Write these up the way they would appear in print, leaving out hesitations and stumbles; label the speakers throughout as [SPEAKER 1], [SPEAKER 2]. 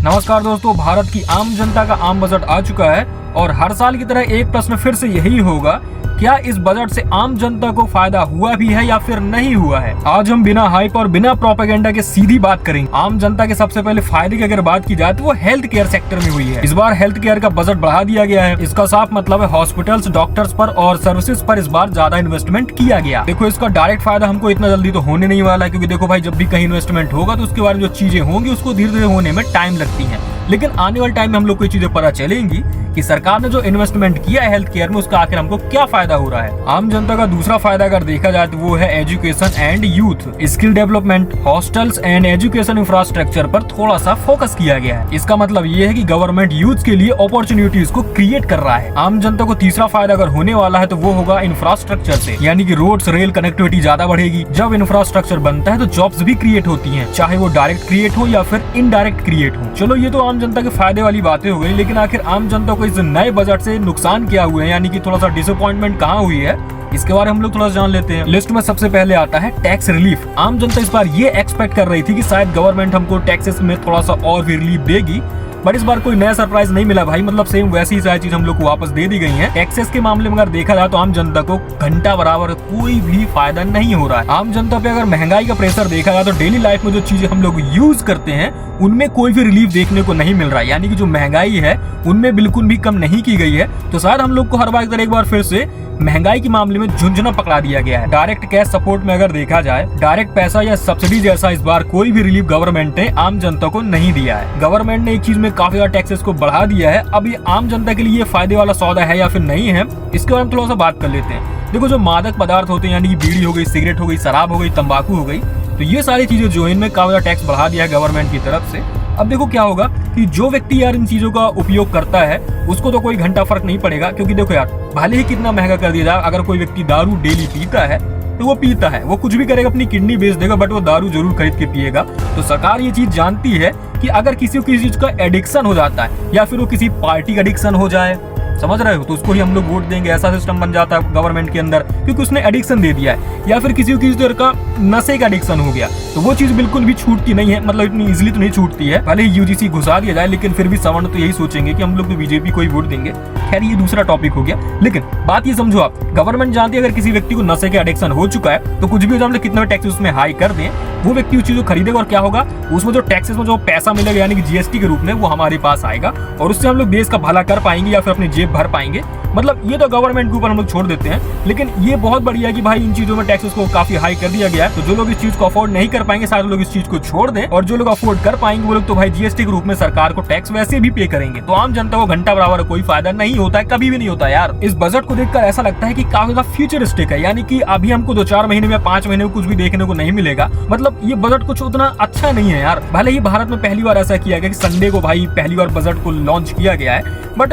[SPEAKER 1] नमस्कार दोस्तों, भारत की आम जनता का आम बजट आ चुका है और हर साल की तरह एक प्रश्न फिर से यही होगा, क्या इस बजट से आम जनता को फायदा हुआ भी है या फिर नहीं हुआ है। आज हम बिना हाइप और बिना प्रोपेगेंडा के सीधी बात करेंगे। आम जनता के सबसे पहले फायदे की अगर बात की जाए तो वो हेल्थ केयर सेक्टर में हुई है। इस बार हेल्थ केयर का बजट बढ़ा दिया गया है। इसका साफ मतलब है हॉस्पिटल्स, डॉक्टर्स पर और सर्विसेज पर इस बार ज्यादा इन्वेस्टमेंट किया गया। देखो, इसका डायरेक्ट फायदा हमको इतना जल्दी तो होने नहीं वाला है, क्योंकि देखो भाई, जब भी कहीं इन्वेस्टमेंट होगा तो उसके बारे में जो चीजें होंगी उसको धीरे धीरे होने में टाइम लगती है। लेकिन आने वाले टाइम में हम लोग को ये चीजें पता चलेंगी कि सरकार ने जो इन्वेस्टमेंट किया है हेल्थ केयर में उसका आखिर हमको क्या फायदा हो रहा है। आम जनता का दूसरा फायदा अगर देखा जाए तो वो है education and youth, skill development, hostels and education infrastructure पर थोड़ा सा फोकस किया गया है। इसका मतलब ये है कि गवर्नमेंट यूथ के लिए अपॉर्चुनिटीज को क्रिएट कर रहा है। आम जनता को तीसरा फायदा अगर होने वाला है तो वो होगा इंफ्रास्ट्रक्चर से, यानी कि रोड्स, रेल कनेक्टिविटी ज्यादा बढ़ेगी। जब इंफ्रास्ट्रक्चर बनता है तो जॉब्स भी क्रिएट होती है, चाहे वो डायरेक्ट क्रिएट हो या फिर इनडायरेक्ट क्रिएट हो। चलो, ये तो आम जनता के फायदे वाली बातें हो गई, लेकिन आखिर आम जनता को इस नए बजट से नुकसान क्या हुए हैं, यानी कि थोड़ा सा डिसअपॉइंटमेंट कहाँ हुई है, इसके बारे में हम लोग थोड़ा जान लेते हैं। लिस्ट में सबसे पहले आता है टैक्स रिलीफ। आम जनता इस बार ये एक्सपेक्ट कर रही थी कि शायद गवर्नमेंट हमको टैक्सेस में थोड़ा सा और भी रिलीफ देगी, बट इस बार कोई नया सरप्राइज नहीं मिला भाई। मतलब सेम वैसी ही सारी चीज हम लोग को वापस दे दी गई है। टैक्सेस के मामले में अगर देखा जाए तो आम जनता को घंटा बराबर कोई भी फायदा नहीं हो रहा है। आम जनता पे अगर महंगाई का प्रेशर देखा जाए तो डेली लाइफ में जो चीजें हम लोग यूज करते हैं उनमें कोई भी रिलीफ देखने को नहीं मिल रहा है, यानी कि जो महंगाई है उनमें बिल्कुल भी कम नहीं की गई है। तो शायद हम लोग को हर बार की तरह एक बार फिर से महंगाई के मामले में झुंझुना पकड़ा दिया गया है। डायरेक्ट कैश सपोर्ट में अगर देखा जाए, डायरेक्ट पैसा या सब्सिडी जैसा इस बार कोई भी रिलीफ गवर्नमेंट ने आम जनता को नहीं दिया है। गवर्नमेंट ने एक चीज में काफी ज्यादा टैक्सेस को बढ़ा दिया है। अब ये आम जनता के लिए ये फायदे वाला सौदा है या फिर नहीं है, इसके बारे में थोड़ा सा बात कर लेते हैं। देखो, जो मादक पदार्थ होते हैं, यानी कि बीड़ी हो गई, सिगरेट हो गई, शराब हो गई, तंबाकू हो गई, तो ये सारी चीजें जो है इनमें काफी ज्यादा टैक्स बढ़ा दिया है गवर्नमेंट की तरफ से। अब देखो क्या होगा कि जो व्यक्ति यार इन चीजों का उपयोग करता है उसको तो कोई घंटा फर्क नहीं पड़ेगा, क्योंकि देखो यार, भले ही कितना महंगा कर दिया जाए, अगर कोई व्यक्ति दारू डेली पीता है तो वो पीता है, वो कुछ भी करेगा, अपनी किडनी बेच देगा, बट वो दारू जरूर खरीद के पिएगा। तो सरकार ये चीज जानती है कि अगर किसी को किसी चीज का एडिक्शन हो जाता है या फिर वो किसी पार्टी का एडिक्शन हो जाए, समझ रहे हो, तो उसको ही हम लोग वोट देंगे, ऐसा सिस्टम बन जाता है गवर्नमेंट के अंदर, क्योंकि उसने एडिक्शन दे दिया है। या फिर किसी को किसी तरह का नशे का एडिक्शन हो गया तो वो चीज बिल्कुल भी छूटती नहीं है, मतलब इतनी इजीली तो नहीं छूटती है। भले ही यूजीसी घुसा दिया जाए, लेकिन फिर भी सवर्ण तो यही सोचेंगे कि हम लोग तो बीजेपी को ही वोट देंगे। खैर, ये दूसरा टॉपिक हो गया, लेकिन बात ये समझो आप, गवर्नमेंट जानती है अगर किसी व्यक्ति को नशे का एडिक्शन हो चुका है तो कुछ भी हम लोग कितना टैक्स उसमें हाई कर दें, वो व्यक्ति उस चीज को खरीदेगा और क्या होगा, उसमें जो टैक्सेस में जो पैसा मिलेगा, यानी कि जीएसटी के रूप में, वो हमारे पास आएगा और उससे हम लोग देश का भला कर पाएंगे या फिर अपनी जेब भर पाएंगे। मतलब ये तो गवर्नमेंट के ऊपर हम लोग छोड़ देते हैं, लेकिन ये बहुत बढ़िया है कि भाई इन चीजों में टैक्सेस को काफी हाई कर दिया गया है। तो जो लोग इस चीज को अफोर्ड नहीं कर पाएंगे शायद लोग इस चीज को छोड़ दें, और जो लोग अफोर्ड कर पाएंगे वो लोग तो भाई जीएसटी के रूप में सरकार को टैक्स वैसे भी पे करेंगे। तो आम जनता को घंटा बराबर कोई फायदा नहीं होता है, कभी भी नहीं होता यार। इस बजट को देखकर ऐसा लगता है कि काफी ज्यादा फ्यूचरिस्टिक है, यानी कि अभी हमको 2-4 महीने में 5 महीने में कुछ भी देखने को नहीं मिलेगा। मतलब ये बजट कुछ उतना अच्छा नहीं है यार। भले ही भारत में पहली बार ऐसा किया गया कि संडे को भाई पहली बार बजट को लॉन्च किया गया है, बट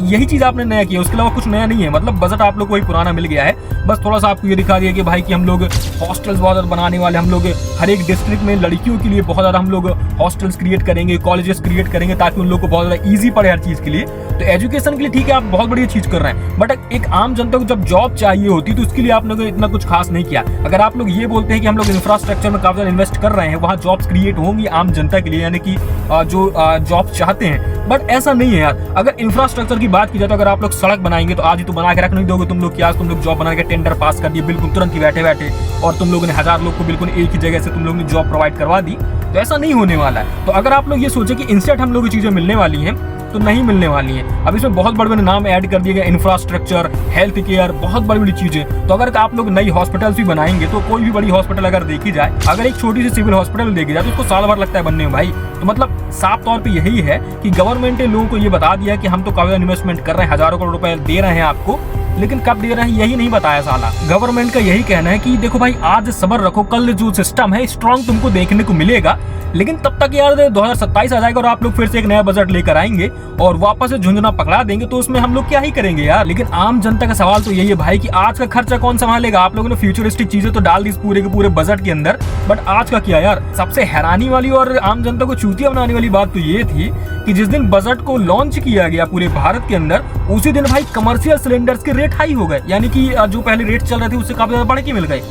[SPEAKER 1] यही चीज आपने नया किया, उसके अलावा कुछ नया नहीं है। मतलब बजट आप लोग को ही पुराना मिल गया है, बस थोड़ा सा आपको ये दिखा दिया कि भाई कि हम लोग हॉस्टल्स बहुत बनाने वाले, हम लोग हर एक डिस्ट्रिक्ट में लड़कियों के लिए बहुत ज्यादा हम लोग हॉस्टल्स क्रिएट करेंगे, कॉलेजेस क्रिएट करेंगे, ताकि उन लोग को बहुत ज्यादा ईजी पड़े हर चीज के लिए। तो एजुकेशन के लिए ठीक है, आप बहुत बढ़िया चीज कर रहे हैं, बट एक आम जनता को जब जॉब चाहिए होती तो उसके लिए आप लोगों ने इतना कुछ खास नहीं किया। अगर आप लोग ये बोलते हैं कि हम लोग इंफ्रास्ट्रक्चर में काफी ज्यादा इन्वेस्ट कर रहे हैं, वहाँ जॉब्स क्रिएट होंगी आम जनता के लिए, यानी कि जो जॉब चाहते हैं, बट ऐसा नहीं है यार। अगर इंफ्रास्ट्रक्चर की बात की जाए तो अगर आप लोग सड़क बनाएंगे तो आज ही तो बना के रख नहीं दोगे तुम लोग, क्या तुम लोग जॉब बना के टेंडर पास कर दिए बिल्कुल तुरंत ही बैठे बैठे, और तुम लोगों ने 1000 लोग को बिल्कुल एक ही जगह से तुम लोगों ने जॉब प्रोवाइड करवा दी, तो ऐसा नहीं होने वाला है। तो अगर आप लोग ये सोचे कि इंस्टेंट हम लोग ये चीजें मिलने वाली हैं, तो नहीं मिलने वाली है। अब इसमें बहुत बड़े बड़े नाम ऐड कर दिए गए, इंफ्रास्ट्रक्चर, हेल्थ केयर, बहुत बड़ी बड़ी चीजें। तो अगर आप लोग नई हॉस्पिटल्स भी बनाएंगे तो कोई भी बड़ी हॉस्पिटल अगर देखी जाए, अगर एक छोटी सी सिविल हॉस्पिटल देखी जाए तो उसको साल भर लगता है बनने में भाई। तो मतलब साफ तौर पे यही है कि गवर्नमेंट ने लोगों को ये बता दिया कि हम तो काफी इन्वेस्टमेंट कर रहे हैं, हजारों करोड़ रुपए दे रहे हैं आपको, लेकिन कब दे रहे हैं यही नहीं बताया साला। गवर्नमेंट का यही कहना है कि देखो भाई, आज सब्र रखो, कल जो सिस्टम है स्ट्रॉन्ग तुमको देखने को मिलेगा, लेकिन तब तक यार 2027 आ जाएगा और आप लोग फिर से एक नया बजट लेकर आएंगे और वापस से झुंझुना पकड़ा देंगे, तो उसमें हम लोग क्या ही करेंगे यार। लेकिन आम जनता का सवाल तो यही है भाई कि आज का खर्चा कौन संभालेगा। आप लोगों ने फ्यूचरिस्टिक चीजें तो डाल दी इस पूरे के पूरे बजट के अंदर, बट आज का क्या यार। सबसे हैरानी वाली और आम जनता को चूतिया बनाने वाली बात तो ये थी कि जिस दिन बजट को लॉन्च किया गया पूरे भारत के अंदर, उसी दिन भाई कमर्शियल सिलेंडर्स के रेट हाई हो गए, यानी कि जो पहले रेट चल रहे थे उससे काफी ज्यादा बढ़ के मिल गए।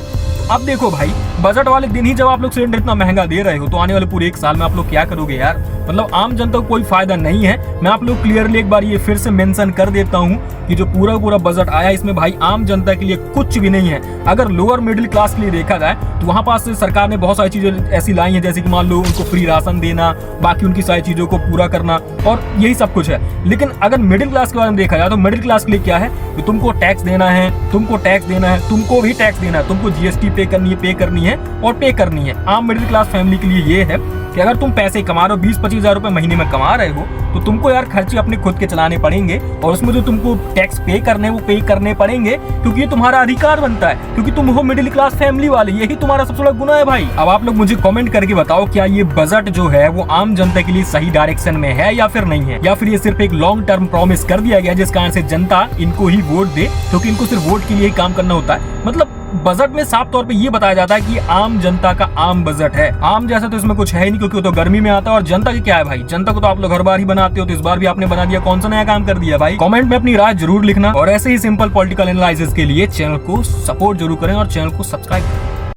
[SPEAKER 1] अब देखो भाई, बजट वाले दिन ही जब आप लोग सिलेंडर इतना महंगा दे रहे हो तो आने वाले पूरे एक साल में आप लोग क्या करोगे यार। मतलब आम जनता को कोई फायदा नहीं है। मैं आप लोग क्लियरली एक बार ये फिर से मेंशन कर देता हूँ कि जो पूरा बजट आया इसमें भाई आम जनता के लिए कुछ भी नहीं है। अगर लोअर मिडिल क्लास के लिए देखा जाए तो वहाँ पास सरकार ने बहुत सारी चीजें ऐसी लाई हैं, जैसे कि मान लो उनको फ्री राशन देना, बाकी उनकी सारी चीजों को पूरा करना, और यही सब कुछ है। लेकिन अगर मिडिल क्लास के बारे में देखा जाए तो मिडिल क्लास के लिए क्या है कि तुमको टैक्स देना है, तुमको भी टैक्स देना है, तुमको जीएसटी पे करनी है। आम मिडिल क्लास फैमिली के लिए ये है कि अगर तुम पैसे कमा रहे हो 20-25 हजार रुपए महीने में कमा रहे हो तो तुमको यार खर्चे अपने खुद के चलाने पड़ेंगे, और उसमें जो तुमको टैक्स पे करने वो पे करने पड़ेंगे, क्योंकि ये तुम्हारा अधिकार बनता है, क्योंकि तुम हो मिडिल क्लास फैमिली वाले। यही तुम्हारा सबसे बड़ा गुना है भाई। अब आप लोग मुझे कमेंट करके बताओ, क्या ये बजट जो है वो आम जनता के लिए सही डायरेक्शन में है या फिर नहीं है, या फिर ये सिर्फ एक लॉन्ग टर्म प्रॉमिस कर दिया गया जिस कारण से जनता इनको ही वोट दे, क्योंकि इनको सिर्फ वोट के लिए ही काम करना होता है। मतलब बजट में साफ तौर पे ये बताया जाता है कि आम जनता का आम बजट है। आम जैसा तो इसमें कुछ है ही नहीं, क्योंकि वो तो गर्मी में आता है। और जनता की क्या है भाई, जनता को तो आप लोग हर बार ही बनाते हो, तो इस बार भी आपने बना दिया, कौन सा नया काम कर दिया भाई। कमेंट में अपनी राय जरूर लिखना, और ऐसे ही सिंपल पॉलिटिकल एनालिसिस के लिए चैनल को सपोर्ट जरूर करें और चैनल को सब्सक्राइब करें।